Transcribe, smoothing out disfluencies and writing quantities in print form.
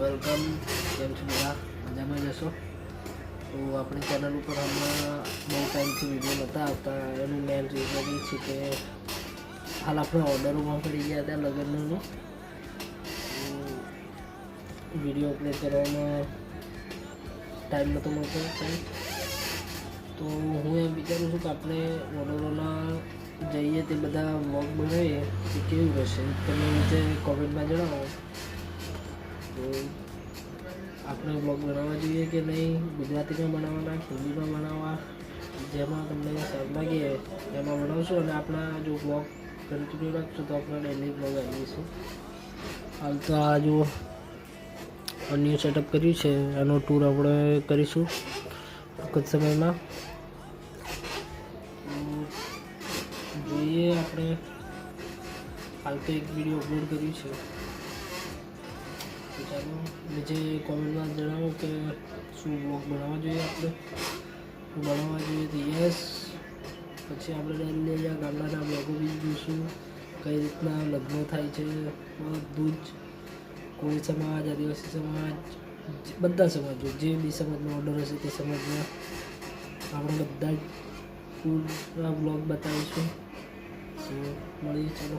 Welcome. કેમ છો બધા? મજામાં જશો? તો આપણી ચેનલ ઉપર હમણાં બહુ ટાઈમથી વિડીયો નહોતા આવતા. એનું મેન રીઝન એ છે કે હાલ આપણે ઓર્ડરોમાં પડી ગયા હતા લગ્નનું. વિડીયો અપલોડ કરવામાં ટાઈમ નહોતો મળતો. તો હું એમ વિચારું છું કે આપણે ઓર્ડરોના જઈએ તે બધા વ્લોગ બનાવીએ તો કેવું રહેશે, તમે નીચે કોમેન્ટમાં જણાવો. તો આપણે વ્લોગ બનાવવા જોઈએ કે નહીં, ગુજરાતીમાં બનાવવાના, હિન્દીમાં બનાવવા, જેમાં તમને સારું લાગે એમાં બનાવશું. અને આપણા જો વ્લોગ કન્ટિન્યુ રાખશું તો આપણા ડેલી વ્લોગ આવી જશે. હાલ તો આ જો ન્યૂ સેટઅપ કર્યું છે, એનો ટૂર આપણે કરીશું ટૂંક જ સમયમાં. જોઈએ આપણે હાલ તો એક વિડીયો અપલોડ કર્યું છે, તો ચાલો નીચે કોમેન્ટમાં જણાવો કે શું બ્લોગ બનાવવા જોઈએ, આપણે બનાવવા જોઈએ તો યસ. પછી આપણે ડેલી ગામડાના બ્લોગો બી જોઈશું, કઈ રીતના લગ્નો થાય છે, બધું જ. કોળી સમાજ, આદિવાસી સમાજ, બધા સમાજો, જે બી સમાજનો ઓર્ડર હશે તે સમાજના આપણે બધા જ ફૂલ બ્લોગ બતાવીશું. મળીએ, ચાલો.